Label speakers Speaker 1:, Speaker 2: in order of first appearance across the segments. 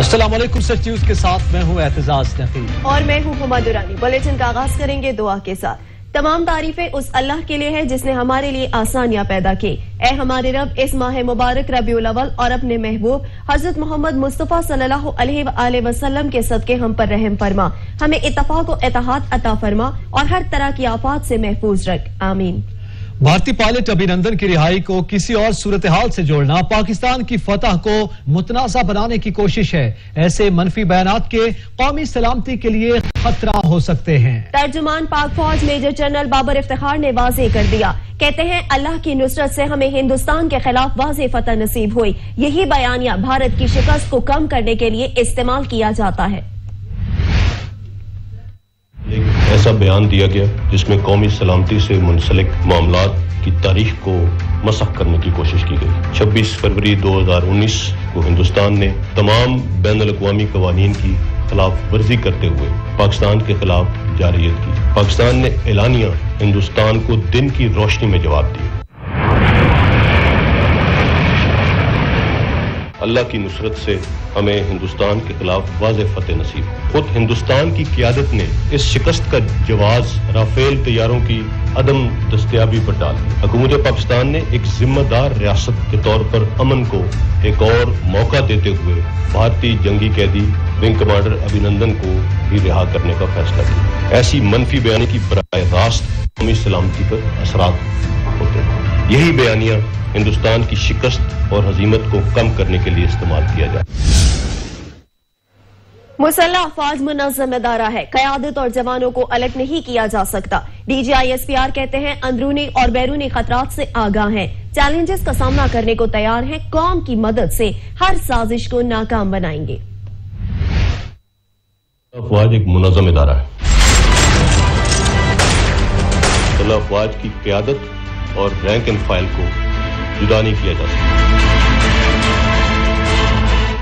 Speaker 1: السلام علیکم سچ نیوز کے ساتھ میں ہوں اعتزاز نقیب
Speaker 2: اور میں ہوں ہما درانی۔ بلیٹن کا آغاز کریں گے دعا کے ساتھ۔ تمام تعریفیں اس اللہ کے لیے ہے جس نے ہمارے لیے آسانیاں پیدا کی۔ اے ہمارے رب، اس ماہ مبارک ربیع الاول اور اپنے محبوب حضرت محمد مصطفیٰ صلی اللہ علیہ وآلہ وسلم کے صدقے ہم پر رحم فرما، ہمیں اتفاق و اتحاد عطا فرما اور ہر طرح کی آفات سے محفوظ رکھ، آمین۔
Speaker 1: بھارتی پائلٹ ابھینندن کی رہائی کو کسی اور صورتحال سے جوڑنا پاکستان کی فتح کو متنازع بنانے کی کوشش ہے۔ ایسے منفی بیانات کے قومی سلامتی کے لیے خطرہ ہو سکتے ہیں۔
Speaker 2: ترجمان پاک فوج میجر جنرل بابر افتخار نے واضح کر دیا، کہتے ہیں اللہ کی نصرت سے ہمیں ہندوستان کے خلاف واضح فتح نصیب ہوئی، یہی بیانیہ بھارت کی شکست کو کم کرنے کے لیے استعمال کیا جاتا ہے۔
Speaker 3: ایک ایسا بیان دیا گیا جس میں قومی سلامتی سے منسلک معاملات کی تاریخ کو مسخ کرنے کی کوشش کی گئی۔ 26 فروری 2019 کو ہندوستان نے تمام بین الاقوامی قوانین کی خلاف ورزی کرتے ہوئے پاکستان کے خلاف جارحیت کی۔ پاکستان نے اعلانیہ ہندوستان کو دن کی روشنی میں جواب دیا۔ اللہ کی نصرت سے ہمیں ہندوستان کے خلاف واضح فتح نصیب۔ خود ہندوستان کی قیادت نے اس شکست کا جواز رافیل طیاروں کی عدم دستیابی پر ڈال دی۔ حکومت پاکستان نے ایک ذمہ دار ریاست کے طور پر امن کو ایک اور موقع دیتے ہوئے بھارتی جنگی قیدی ونگ کمانڈر ابھینندن کو بھی رہا کرنے کا فیصلہ کیا۔ ایسی منفی بیانی کی براہ راست قومی سلامتی پر اثرات ہوتے ہیں۔ یہی بیانیہ ہندوستان کی شکست اور ہزیمت کو کم کرنے کے لیے استعمال کیا جائے۔
Speaker 2: مسلح افواج منظم ادارہ ہے، قیادت اور جوانوں کو الگ نہیں کیا جا سکتا۔ D G I S P R کہتے ہیں اندرونی اور بیرونی خطرات سے آگاہ ہیں، چیلنجز کا سامنا کرنے کو تیار ہیں، قوم کی مدد سے ہر سازش کو ناکام بنائیں گے۔
Speaker 3: افواج ایک منظم ادارہ ہے۔ مسلح افواج کی قیادت اور رینک اینڈ فائل کو جدا نہیں کیا جا سکتا۔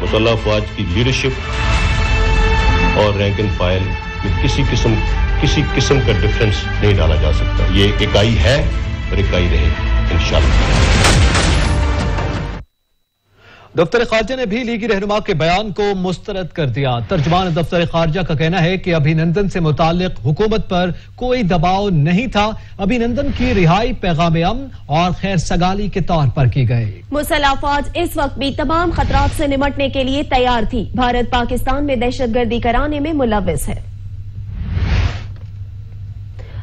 Speaker 3: مسلح افواج کی لیڈرشپ اور رینک اینڈ فائل میں کسی قسم کا ڈفرنس نہیں ڈالا جا سکتا۔ یہ ایک اکائی ہے اور اکائی رہے گی انشاءاللہ۔
Speaker 1: دفتر خارجہ نے بھی لیگی رہنما کے بیان کو مسترد کر دیا۔ ترجمان دفتر خارجہ کا کہنا ہے کہ ابھینندن سے متعلق حکومت پر کوئی دباؤ نہیں تھا، ابھینندن کی رہائی پیغام امن اور خیر سگالی کے طور پر کی گئی۔
Speaker 2: مسلح افواج اس وقت بھی تمام خطرات سے نمٹنے کے لیے تیار تھی۔ بھارت پاکستان میں دہشت گردی کرانے میں ملوث ہے۔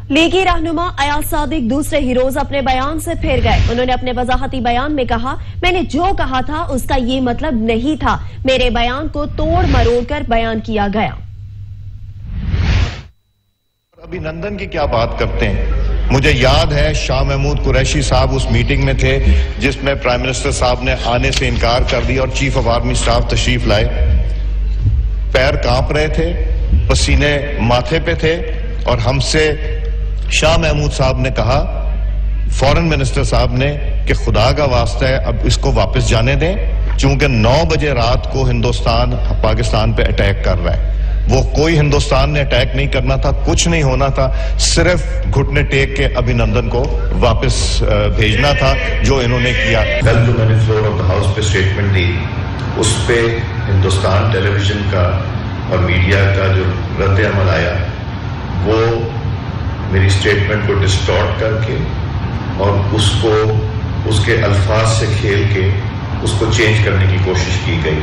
Speaker 2: لیگی رہنما ایاز صادق دوسرے ہی روز اپنے بیان سے پھر گئے۔ انہوں نے اپنے وضاحتی بیان میں کہا، میں نے جو کہا تھا اس کا یہ مطلب نہیں تھا، میرے بیان کو توڑ مروڑ کر بیان کیا گیا۔
Speaker 4: ابھینندن کی کیا بات کرتے ہیں؟ مجھے یاد ہے شاہ محمود قریشی صاحب اس میٹنگ میں تھے جس میں پرائم منسٹر صاحب نے آنے سے انکار کر دیا اور چیف آف آرمی سٹاف تشریف لائے۔ پیر کانپ رہے تھے، پسینے ماتھے پہ تھے اور ہم سے شاہ محمود صاحب نے کہا، فورن منسٹر صاحب نے، کہ خدا کا واسطہ ہے اب اس کو واپس جانے دیں، چونکہ 9 بجے رات کو ہندوستان پاکستان پہ اٹیک کر رہا ہے۔ وہ کوئی ہندوستان نے اٹیک نہیں کرنا تھا، کچھ نہیں ہونا تھا، صرف گھٹنے ٹیک کے ابھینندن کو واپس بھیجنا تھا جو انہوں نے کیا۔
Speaker 5: کل جو میں نے فلور آف دا ہاؤس پہ اسٹیٹمنٹ دی، اس پہ ہندوستان ٹیلی ویژن کا اور میڈیا کا جو رد عمل آیا، وہ میری اسٹیٹمنٹ کو ڈسٹارٹ کر کے اور اس کو اس کے الفاظ سے کھیل کے اس کو چینج کرنے کی کوشش کی گئی۔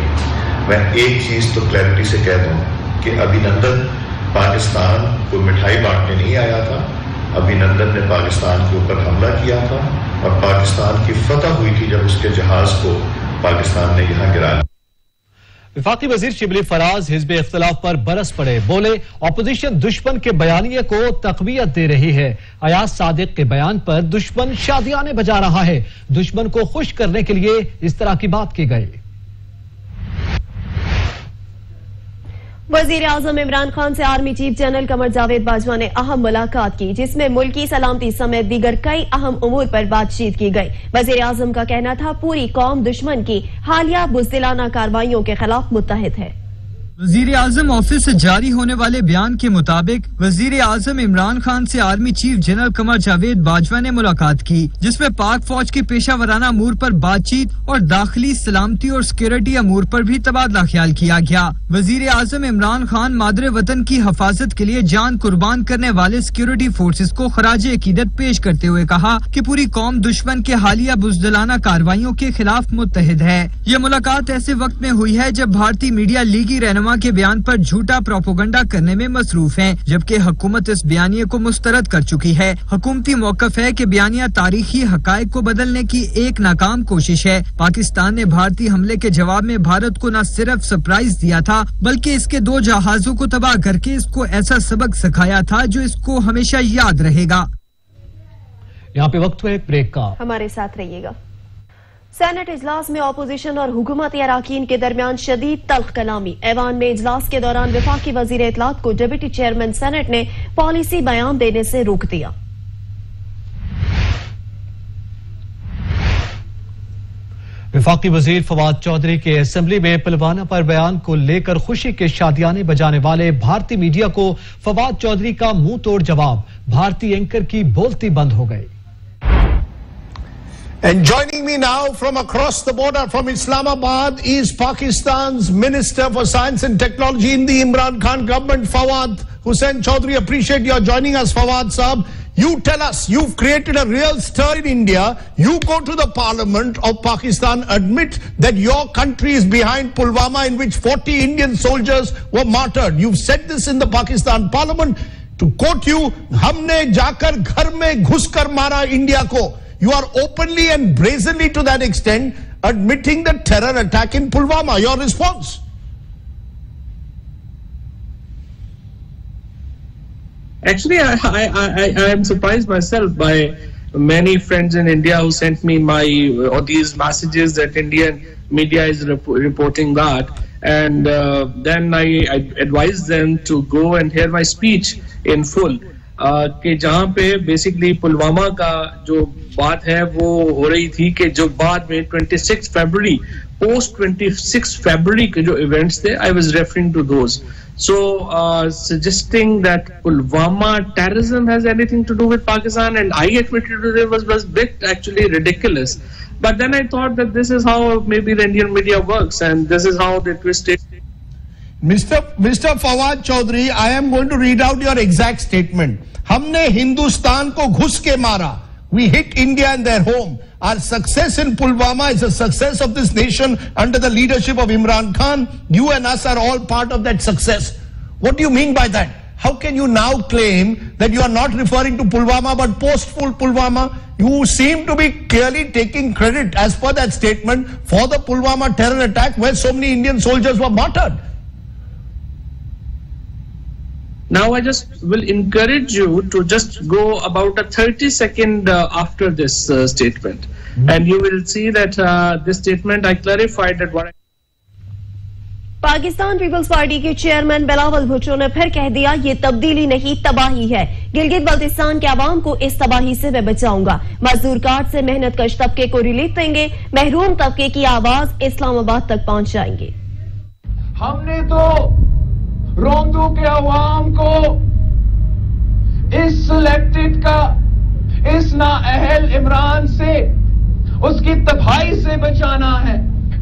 Speaker 5: میں ایک چیز تو کلیئرٹی سے کہہ دوں کہ ابھینندن پاکستان کوئی مٹھائی بانٹنے نہیں آیا تھا، ابھینندن نے پاکستان کے اوپر حملہ کیا تھا اور پاکستان کی فتح ہوئی تھی جب اس کے جہاز کو پاکستان نے یہاں گرا لیا۔
Speaker 1: وفاقی وزیر شبلی فراز حزب اختلاف پر برس پڑے، بولے اپوزیشن دشمن کے بیانیے کو تقویت دے رہی ہے۔ ایاز صادق کے بیان پر دشمن شادیانے بجا رہا ہے، دشمن کو خوش کرنے کے لیے اس طرح کی بات کی گئی۔
Speaker 2: وزیر اعظم عمران خان سے army chief general Qamar Javed Bajwa نے اہم ملاقات کی، جس میں ملکی سلامتی سمیت دیگر کئی اہم امور پر بات چیت کی گئی۔ وزیر اعظم کا کہنا تھا پوری قوم دشمن کی حالیہ بزدلانہ کارروائیوں کے خلاف متحد ہے۔
Speaker 6: وزیر اعظم آفس سے جاری ہونے والے بیان کے مطابق وزیر اعظم عمران خان سے army chief general Qamar Javed Bajwa نے ملاقات کی، جس میں پاک فوج کے پیشہ ورانہ امور پر بات چیت اور داخلی سلامتی اور سیکورٹی امور پر بھی تبادلہ خیال کیا گیا۔ وزیر اعظم عمران خان مادر وطن کی حفاظت کے لیے جان قربان کرنے والے سیکورٹی فورسز کو خراج عقیدت پیش کرتے ہوئے کہا کہ پوری قوم دشمن کے حالیہ بزدلانہ کارروائیوں کے خلاف متحد ہے۔ یہ ملاقات ایسے وقت میں ہوئی ہے جب بھارتی میڈیا لیگی رہنما کے بیان پر جھوٹا پروپیگنڈا کرنے میں مصروف ہیں، جبکہ حکومت اس بیانیے کو مسترد کر چکی ہے۔ حکومتی موقف ہے کہ بیانیہ تاریخی حقائق کو بدلنے کی ایک ناکام کوشش ہے۔ پاکستان نے بھارتی حملے کے جواب میں بھارت کو نہ صرف سرپرائز دیا تھا بلکہ اس کے 2 جہازوں کو تباہ کر کے اس کو ایسا سبق سکھایا تھا جو اس کو ہمیشہ یاد رہے گا۔
Speaker 1: یہاں پہ وقت ہے ایک بریک کا،
Speaker 2: ہمارے ساتھ رہیے گا۔ سینٹ اجلاس میں اپوزیشن اور حکومتی اراکین کے درمیان شدید تلخ کلامی۔ ایوان میں اجلاس کے دوران وفاقی وزیر اطلاعات کو ڈپٹی چیئرمین سینٹ نے پالیسی بیان دینے سے روک دیا۔
Speaker 1: وفاقی وزیر فواد چودھری کے اسمبلی میں پلوامہ پر بیان کو لے کر خوشی کے شادیانے بجانے والے بھارتی میڈیا کو فواد چودھری کا منہ توڑ جواب، بھارتی اینکر کی بولتی بند ہو گئی۔
Speaker 7: And joining me now from across the border from Islamabad is Pakistan's Minister for Science and Technology in the Imran Khan government, Fawad Hussain Chaudhry. Appreciate your joining us, Fawad Saab. You tell us, you've created a real stir in India. You go to the Parliament of Pakistan, admit that your country is behind Pulwama in which 40 Indian soldiers were martyred. You've said this in the Pakistan Parliament. To quote you, "Humne jaakar ghar mein ghus kar mara India ko." You are openly and brazenly to that extent admitting the terror attack in Pulwama. Your response?
Speaker 8: Actually, I am surprised myself by many friends in India who sent me these messages that Indian media is reporting that, and then I advised them to go and hear my speech in full. کہ جہاں پہ basically Pulwama کا جو بات ہے وہ ہو رہی تھی کہ جو بعد میں 26 فیبروری post 26 February کے جو ایونٹس تھے I was referring to those. So suggesting that Pulwama terrorism has anything to do with Pakistan, and I admitted to it, was bit actually ridiculous. But then I thought that this is how maybe the Indian media works, and this is how they twist it.
Speaker 7: Mr. Fawad Chaudhry, I am going to read out your exact statement. Humne Hindustan ko ghus ke mara. We hit India in their home. Our success in Pulwama is a success of this nation under the leadership of Imran Khan. You and us are all part of that success. What do you mean by that? How can you now claim that you are not referring to Pulwama but post-full Pulwama? You seem to be clearly taking credit as per that statement for the Pulwama terror attack where so many Indian soldiers were martyred.
Speaker 8: Now I just will encourage you to just go about a 30-second after this statement, and you will see that this statement I clarified that what
Speaker 2: Pakistan Peoples Party کے chairman Bilawal Bhutto نے پھر کہہ دیا یہ تبدیلی نہیں تباہی ہے۔ گلگت بلتستان کے عوام کو اس تباہی سے میں بچاؤں گا۔ مزدور کارڈ سے محنت کش طبقے کو ریلیف دیں گے، محروم طبقے کی آواز اسلام آباد تک پہنچ جائیں گے۔
Speaker 9: ہم نے تو روندو کے عوام کو اس سلیکٹڈ کا اس نااہل عمران سے اس کی تباہی سے بچانا ہے۔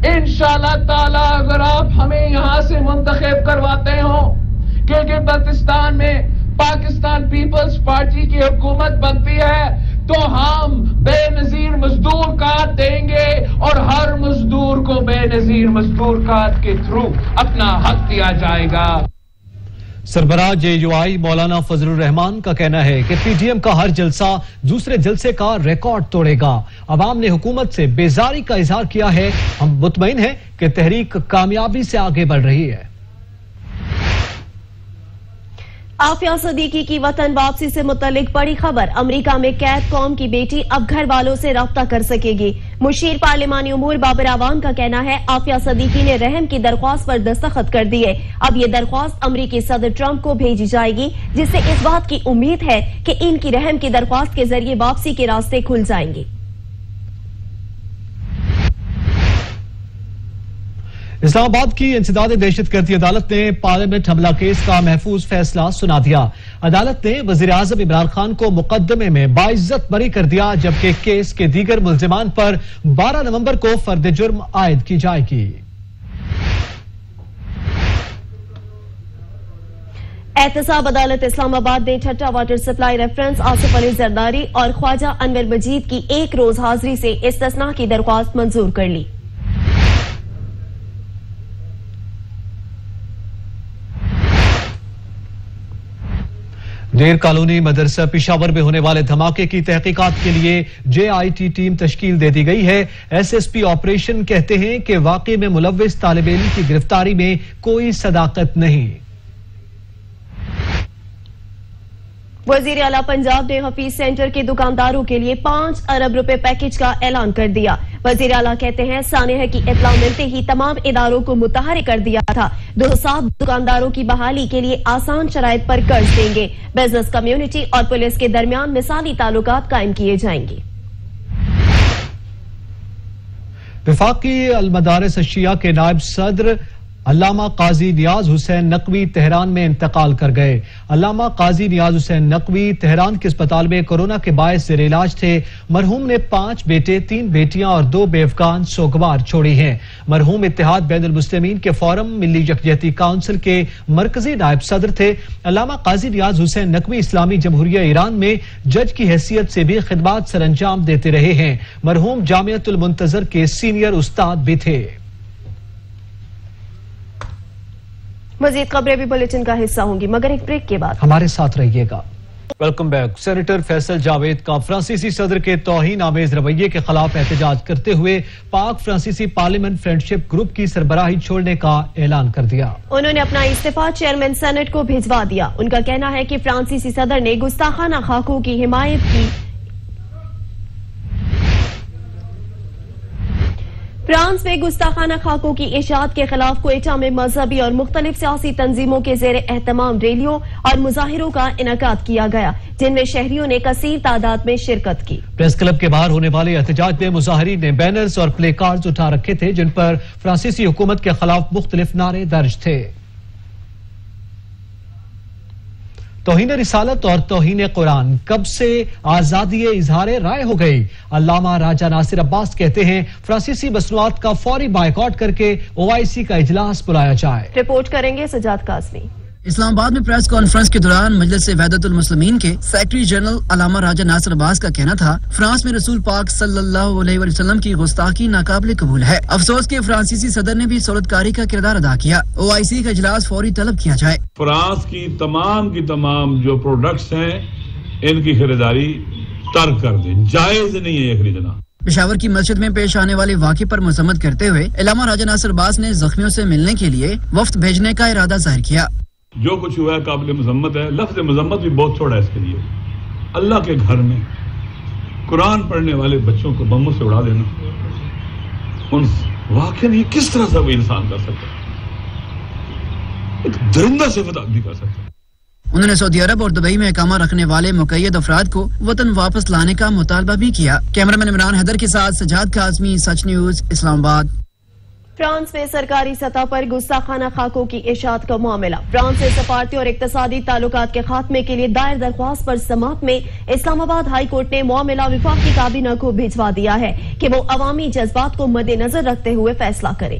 Speaker 9: انشاءاللہ تعالی اگر آپ ہمیں یہاں سے منتخب کرواتے ہوں گلگت بلتستان میں پاکستان پیپلز پارٹی کی حکومت بنتی ہے تو ہم بے نظیر مزدور کارڈ دیں گے اور ہر مزدور کو بے نظیر مزدور کارڈ کے تھرو اپنا حق دیا جائے گا۔
Speaker 1: سربراہ JUI مولانا فضل الرحمان کا کہنا ہے کہ PDM کا ہر جلسہ دوسرے جلسے کا ریکارڈ توڑے گا۔ عوام نے حکومت سے بیزاری کا اظہار کیا ہے، ہم مطمئن ہیں کہ تحریک کامیابی سے آگے بڑھ رہی ہے۔
Speaker 2: عافیہ صدیقی کی وطن واپسی سے متعلق بڑی خبر، امریکہ میں قید قوم کی بیٹی اب گھر والوں سے رابطہ کر سکے گی۔ مشیر پارلیمانی امور بابر اعوان کا کہنا ہے عافیہ صدیقی نے رحم کی درخواست پر دستخط کر دیے، اب یہ درخواست امریکی صدر ٹرمپ کو بھیجی جائے گی جس سے اس بات کی امید ہے کہ ان کی رحم کی درخواست کے ذریعے واپسی کے راستے کھل جائیں گے۔
Speaker 1: اسلام آباد کی انسداد دہشت گردی عدالت نے پارلیمنٹ حملہ کیس کا محفوظ فیصلہ سنا دیا. عدالت نے وزیر اعظم عمران خان کو مقدمے میں باعزت بری کر دیا، جبکہ کیس کے دیگر ملزمان پر 12 نومبر کو فرد جرم عائد کی جائے گی.
Speaker 2: احتساب عدالت اسلام آباد نے Thatta water supply reference Asif Ali Zardari اور خواجہ انور مجید کی ایک روز حاضری سے استثناء کی درخواست منظور کر لی.
Speaker 1: دیر کالونی مدرسہ پشاور میں ہونے والے دھماکے کی تحقیقات کے لیے JIT ٹیم تشکیل دے دی گئی ہے. SSP آپریشن کہتے ہیں کہ واقعے میں ملوث طالب علم کی گرفتاری میں کوئی صداقت نہیں.
Speaker 2: وزیر اعلیٰ پنجاب نے حفیظ سینٹر کے دکانداروں کے لیے 5 ارب روپے پیکج کا اعلان کر دیا. وزیر اعلیٰ کہتے ہیں سانحہ کی اطلاع ملتے ہی تمام اداروں کو متحرک کر دیا تھا. 207 دکانداروں کی بحالی کے لیے آسان شرائط پر قرض دیں گے. بزنس کمیونٹی اور پولیس کے درمیان مثالی تعلقات قائم کیے جائیں گے.
Speaker 1: وفاقی المدارس الشیعہ کے نائب صدر علامہ قاضی نیاز حسین نقوی تہران میں انتقال کر گئے. علامہ قاضی نیاز حسین نقوی تہران کے اسپتال میں کورونا کے باعث زیر علاج تھے. مرحوم نے 5 بیٹے، 3 بیٹیاں اور 2 بیوقان سوگوار چھوڑی ہیں. مرحوم اتحاد بین المسلمین کے فورم ملی یکجہتی کونسل کے مرکزی نائب صدر تھے. علامہ قاضی نیاز حسین نقوی اسلامی جمہوریہ ایران میں جج کی حیثیت سے بھی خدمات سر انجام دیتے رہے ہیں. مرحوم جامعۃ المنتظر کے سینئر استاد بھی تھے.
Speaker 2: مزید خبریں بھی بلیٹن کا حصہ ہوں گی، مگر ایک بریک کے بعد
Speaker 1: ہمارے ساتھ رہیے گا. Welcome back. Senator Faisal Javed کا فرانسیسی صدر کے توہین آمیز رویے کے خلاف احتجاج کرتے ہوئے پاک فرانسیسی پارلیمنٹ فرینڈشپ گروپ کی سربراہی چھوڑنے کا اعلان کر دیا.
Speaker 2: انہوں نے اپنا استعفیٰ چیئرمین سینٹ کو بھجوا دیا. ان کا کہنا ہے کہ فرانسیسی صدر نے گستاخانہ خاکوں کی حمایت کی. فرانس میں گستاخانہ خاکوں کی اشاعت کے خلاف کوئٹہ میں مذہبی اور مختلف سیاسی تنظیموں کے زیر اہتمام ریلیوں اور مظاہروں کا انعقاد کیا گیا، جن میں شہریوں نے کثیر تعداد میں شرکت کی.
Speaker 1: پریس کلب کے باہر ہونے والے احتجاج میں مظاہرین نے بینرز اور پلے کارڈز اٹھا رکھے تھے، جن پر فرانسیسی حکومت کے خلاف مختلف نعرے درج تھے. توہین رسالت اور توہین قرآن کب سے آزادی اظہار رائے ہو گئی. علامہ راجہ ناصر عباس کہتے ہیں فرانسیسی مصنوعات کا فوری بائیکاٹ کر کے OIC کا اجلاس بلایا جائے.
Speaker 2: رپورٹ کریں گے سجاد قاسمی.
Speaker 10: اسلام آباد میں پریس کانفرنس کے دوران مجلس وحدت المسلمین کے سیکرٹری جنرل علامہ راجہ ناصر عباس کا کہنا تھا فرانس میں رسول پاک صلی اللہ علیہ وسلم کی گستاخی ناقابل قبول ہے. افسوس کہ فرانسیسی صدر نے بھی صورتکاری کا کردار ادا کیا. OIC کا اجلاس فوری طلب کیا جائے.
Speaker 11: فرانس کی تمام جو پروڈکٹس ہیں ان کی خریداری ترک کر دیں، جائز نہیں ہے یہ خریدنا.
Speaker 10: پشاور کی مسجد میں پیش آنے والے واقعے پر مذمت کرتے ہوئے علامہ راجہ ناصر عباس نے زخمیوں سے ملنے کے لیے وفد بھیجنے کا ارادہ ظاہر کیا.
Speaker 11: جو کچھ ہوا ہے قابل مذمت ہے. لفظ مذمت بھی بہت چھوڑا ہے اس کے لیے. اللہ کے گھر میں قرآن پڑھنے والے بچوں کو بموں سے اڑا دینا، ان واقعی یہ کس طرح سے وہ انسان کر سکتا ہے؟ ایک درندہ صفت آدمی کر سکتا ہے.
Speaker 10: انہوں نے سعودی عرب اور دبئی میں اقامہ رکھنے والے مقید افراد کو وطن واپس لانے کا مطالبہ بھی کیا. کیمرہ مین عمران حیدر کے ساتھ سجاد قاسمی، سچ نیوز، اسلام آباد.
Speaker 2: فرانس میں سرکاری سطح پر گستاخانہ خاکوں کی اشاعت کا معاملہ. فرانس سے سفارتی اور اقتصادی تعلقات کے خاتمے کے لیے دائر درخواست پر سماعت میں اسلام آباد ہائی کورٹ نے معاملہ وفاقی کابینہ کو بھجوا دیا ہے کہ وہ عوامی جذبات کو مد نظر رکھتے ہوئے فیصلہ کرے.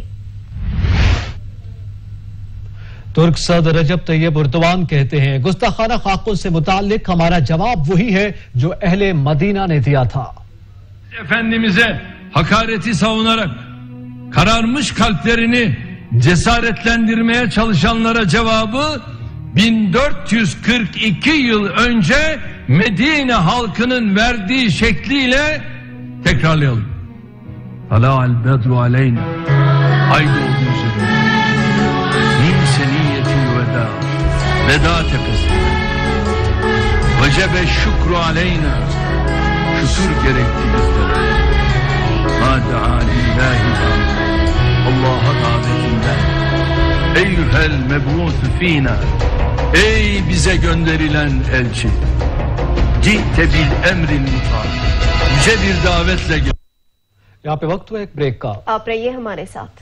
Speaker 1: ترک صدر رجب طیب اردوان کہتے ہیں گستاخانہ خاکوں سے متعلق ہمارا جواب وہی ہے جو اہل مدینہ نے دیا تھا.
Speaker 12: Efendimiz'e hakareti savunarak kararmış kalplerini cesaretlendirmeye çalışanlara cevabı 1442 yıl önce Medine halkının verdiği şekliyle tekrarlayalım. Tala'al bedru aleyna ay doğdu üzerine min seniyyetin veda veda tepesinde vecebe şükru aleyna şükür gerekti bizlere ma da'a lillahi Allah'a davetinden eyyuhel meb'ûsü fînâ ey bize gönderilen elçi ci'te bil emrin mutar yüce bir davetle gel.
Speaker 1: یہاں پہ وقت ہوا ایک break کا.
Speaker 2: آپ رہیے ہمارے ساتھ.